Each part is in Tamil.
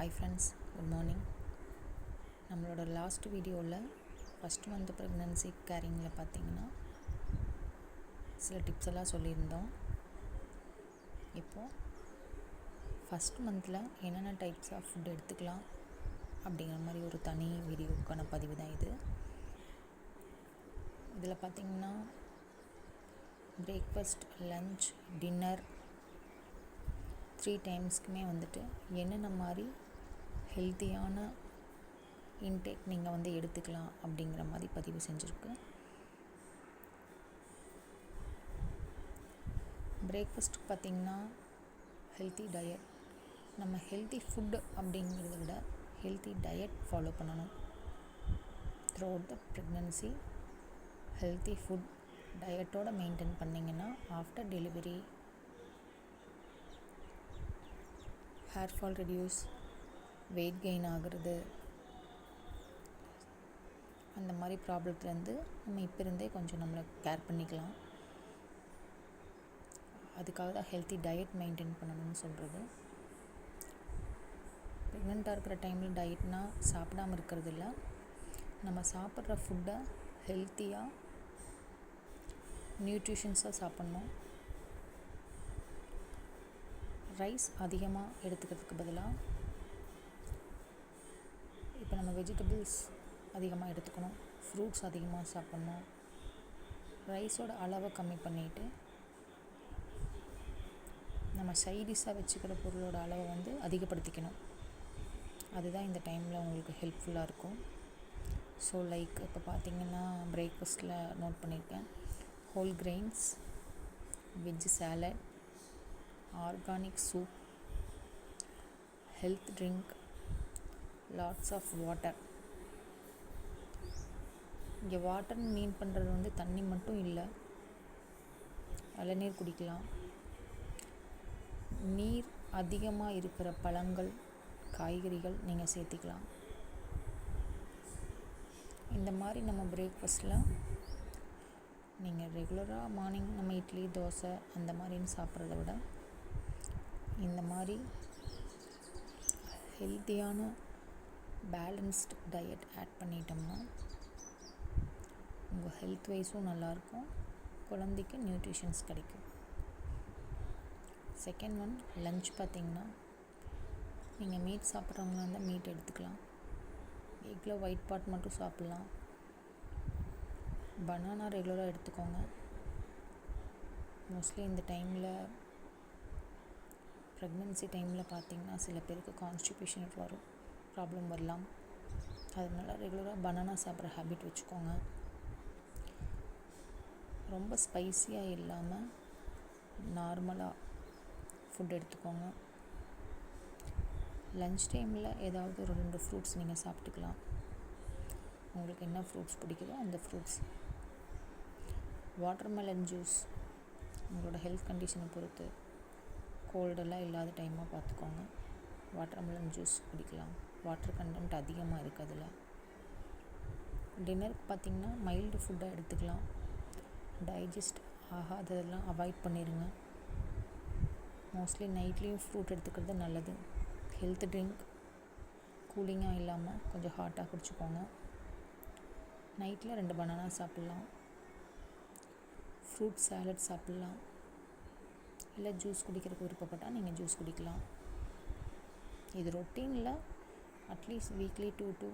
Hi friends, good morning. நம்மளோட லாஸ்ட் வீடியோவில் ஃபஸ்ட் மந்த் ப்ரெக்னன்சி கேரிங்கில் பார்த்திங்கன்னா சில டிப்ஸ் எல்லாம் சொல்லியிருந்தோம். இப்போது ஃபஸ்ட் மந்தில் என்னென்ன டைப்ஸ் ஆஃப் ஃபுட் எடுத்துக்கலாம் அப்படிங்கிற மாதிரி ஒரு தனி வீடியோக்கான பதிவு தான் இது. இதில் பார்த்திங்கன்னா பிரேக்ஃபாஸ்ட், லன்ச், டின்னர் 3 டைம்ஸ்க்குமே வந்துட்டு என்னென்ன மாதிரி ஹெல்த்தியான இன்டேக் நீங்கள் எடுத்துக்கலாம் அப்படிங்கிற மாதிரி பதிவு செஞ்சுருக்கு. பிரேக்ஃபாஸ்ட்டுக்கு பார்த்திங்கன்னா ஹெல்த்தி டயட். நம்ம ஹெல்த்தி ஃபுட்டு அப்படிங்கிறத விட ஹெல்த்தி டயட் ஃபாலோ பண்ணணும். Throughout the pregnancy healthy food டயட்டோடு மெயின்டைன் பண்ணிங்கன்னா after delivery hair fall reduce, weight gain ஆகிறது, அந்த மாதிரி ப்ராப்ளத்துலேருந்து நம்ம இப்போ இருந்தே கொஞ்சம் நம்மளை கேர் பண்ணிக்கலாம். அதுக்காக தான் ஹெல்த்தி டயட் மெயின்டைன் பண்ணணும்னு சொல்கிறது. ப்ரெக்னெண்ட்டாக இருக்கிற டைமில் டயட்னால் சாப்பிடாமல் இருக்கிறது இல்லை, நம்ம சாப்பிட்ற ஃபுட்டை ஹெல்த்தியாக நியூட்ரிஷன்ஸாக சாப்பிட்ணும். ரைஸ் அதிகமாக எடுத்துக்கிறதுக்கு பதிலாக இப்போ நம்ம வெஜிடபிள்ஸ் அதிகமாக எடுத்துக்கணும், ஃப்ரூட்ஸ் அதிகமாக சாப்பிட்ணும். ரைஸோட அளவை கம்மி பண்ணிவிட்டு நம்ம சைடிஷாக வச்சுக்கிற பொருளோட அளவை அதிகப்படுத்திக்கணும். அதுதான் இந்த டைமில் உங்களுக்கு ஹெல்ப்ஃபுல்லாக இருக்கும். ஸோ லைக் இப்போ பார்த்திங்கன்னா பிரேக்ஃபாஸ்ட்டில் நோட் பண்ணியிருக்கேன், whole grains, veg salad, organic soup, health drink, lots of water. இங்கே வாட்டர்னு மீன் பண்ணுறது தண்ணி மட்டும் இல்லை, இளநீர் குடிக்கலாம். நீர் அதிகமாக இருக்கிற பழங்கள், காய்கறிகள் நீங்கள் சேர்த்திக்கலாம். இந்த மாதிரி நம்ம பிரேக்ஃபாஸ்ட்டில் நீங்கள் ரெகுலராக மார்னிங் நம்ம இட்லி, தோசை அந்த மாதிரின்னு சாப்பிட்றத விட இந்த மாதிரி ஹெல்த்தியான பேலன்ஸ்டு டயட் ஆட் பண்ணிட்டோம்னா உங்கள் ஹெல்த் வைஸும் நல்லாயிருக்கும், குழந்தைக்கு நியூட்ரிஷன்ஸ் கிடைக்கும். செகண்ட் ஒன், லன்ச் பார்த்திங்கன்னா நீங்கள் மீட் சாப்பிட்றவங்களா இருந்தால் மீட் எடுத்துக்கலாம். எக்கில் ஒயிட் பார்ட் மட்டும் சாப்பிட்லாம். பனானா ரெகுலராக எடுத்துக்கோங்க. மோஸ்ட்லி இந்த டைமில் ப்ரெக்னன்சி டைமில் பார்த்திங்கன்னா சில பேருக்கு கான்ஸ்டிபேஷன் வரும், ப்ராப்ளம் வரலாம். அதனால் ரெகுலராக பனானா சாப்பிட்ற ஹேபிட் வச்சுக்கோங்க. ரொம்ப ஸ்பைஸியாக இல்லாமல் நார்மலாக ஃபுட் எடுத்துக்கோங்க. லன்ச் டைமில் ஏதாவது ஒரு 2 ஃப்ரூட்ஸ் நீங்கள் சாப்பிட்டுக்கலாம். உங்களுக்கு என்ன ஃப்ரூட்ஸ் பிடிக்குதோ அந்த ஃப்ரூட்ஸ். வாட்டர்மெலன் ஜூஸ் உங்களோட ஹெல்த் கண்டிஷனை பொறுத்து, கோல்டெல்லாம் இல்லாத டைமாக பார்த்துக்கோங்க. வாட்டர்மெலன் ஜூஸ் குடிக்கலாம். வாட்டர் கண்டென்ட் அதிகமாக இருக்குது அதில். டின்னருக்கு பார்த்திங்கன்னா மைல்டு ஃபுட்டாக எடுத்துக்கலாம். டைஜஸ்ட் ஆகாததெல்லாம் அவாய்ட் பண்ணிடுங்க. மோஸ்ட்லி நைட்லேயும் ஃப்ரூட் எடுத்துக்கிறது நல்லது. ஹெல்த் ட்ரிங்க் கூலிங்காக இல்லாமல் கொஞ்சம் ஹாட்டாக குடிச்சிக்கோங்க. நைட்டில் 2 பனானா சாப்பிட்லாம். ஃப்ரூட் சாலட் சாப்பிட்லாம். இல்லை ஜூஸ் குடிக்கிறதுக்கு விருப்பப்பட்டால் நீங்கள் ஜூஸ் குடிக்கலாம். இது ரொட்டீனில் அட்லீஸ்ட் வீக்லி 2 to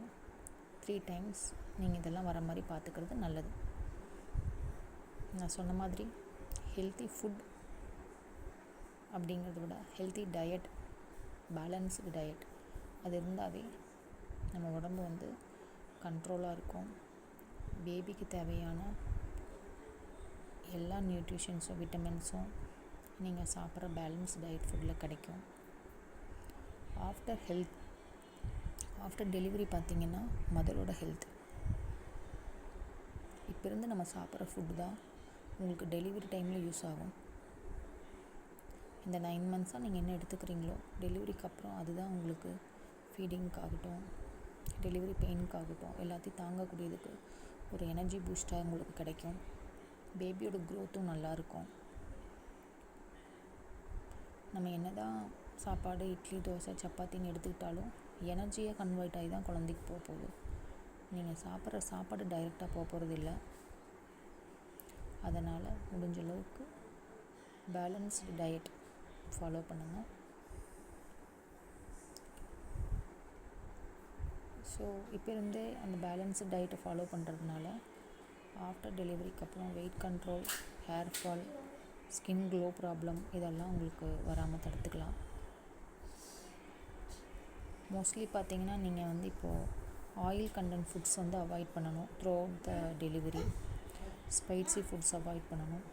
3 டைம்ஸ் நீங்கள் இதெல்லாம் வர மாதிரி பார்த்துக்கிறது நல்லது. நான் சொன்ன மாதிரி ஹெல்த்தி ஃபுட் அப்படிங்கிறத விட ஹெல்த்தி டயட், பேலன்ஸ்டு டயட் அது இருந்தாவே நம்ம உடம்பு கண்ட்ரோலாக இருக்கும். பேபிக்கு தேவையான எல்லா நியூட்ரிஷன்ஸும், விட்டமின்ஸும் நீங்கள் சாப்பிட்ற பேலன்ஸ் டயட் ஃபுட்டில் கிடைக்கும். ஆஃப்டர் டெலிவரி பார்த்திங்கன்னா மதரோட ஹெல்த். இப்போ இருந்து நம்ம சாப்பிட்ற ஃபுட்டு தான் உங்களுக்கு டெலிவரி டைமில் யூஸ் ஆகும். இந்த 9 மந்த்ஸாக நீங்கள் என்ன எடுத்துக்கிறீங்களோ டெலிவரிக்கு அப்புறம் அதுதான் உங்களுக்கு ஃபீடிங்க்காகட்டும், டெலிவரி பெயினுக்காகட்டும் எல்லாத்தையும் தாங்கக்கூடியதுக்கு ஒரு எனர்ஜி பூஸ்ட்டாக உங்களுக்கு கிடைக்கும். பேபியோட க்ரோத்தும் நல்லாயிருக்கும். நம்ம என்ன தான் சாப்பாடு இட்லி தோசை சப்பாத்தின்னு எடுத்துக்கிட்டாலும் எனர்ஜியாக கன்வெர்ட் ஆகி தான் குழந்தைக்கு போகுது. நீங்கள் சாப்பிட்ற சாப்பாடு டைரெக்டாக போகிறது இல்லை. அதனால் முடிஞ்ச அளவுக்கு பேலன்ஸ்டு டயட் ஃபாலோ பண்ணுங்கள். ஸோ இப்போ இருந்தே அந்த பேலன்ஸ்டு டயட்டை ஃபாலோ பண்ணுறதுனால ஆஃப்டர் டெலிவரிக்கு அப்புறம் weight control, hair fall, skin glow problem இதெல்லாம் உங்களுக்கு வராமல் தடுத்துக்கலாம். மோஸ்ட்லி பார்த்தீங்கன்னா நீங்கள் இப்போது ஆயில் கண்டென்ட் ஃபுட்ஸ் அவாய்ட் பண்ணணும். Throughout the delivery spicy foods avoid பண்ணணும்.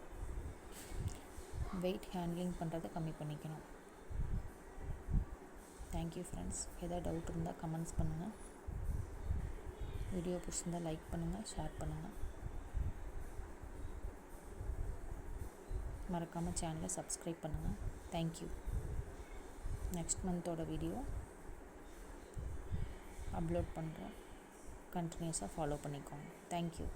வெயிட் ஹேண்ட்லிங் பண்ணுறதை கம்மி பண்ணிக்கணும். Thank you friends. எதாவது டவுட் இருந்தால் கமெண்ட்ஸ் பண்ணுங்கள். வீடியோ பிடிச்சிருந்தால் லைக் பண்ணுங்கள், ஷேர் பண்ணுங்கள். மறக்காமல் சேனலை சப்ஸ்கிரைப் பண்ணுங்கள். தேங்க்யூ. நெக்ஸ்ட் மந்தோட வீடியோ அப்லோட் பண்ணுறோம். கண்டினியூஸாக ஃபாலோ பண்ணிக்கோங்க. தேங்க்யூ.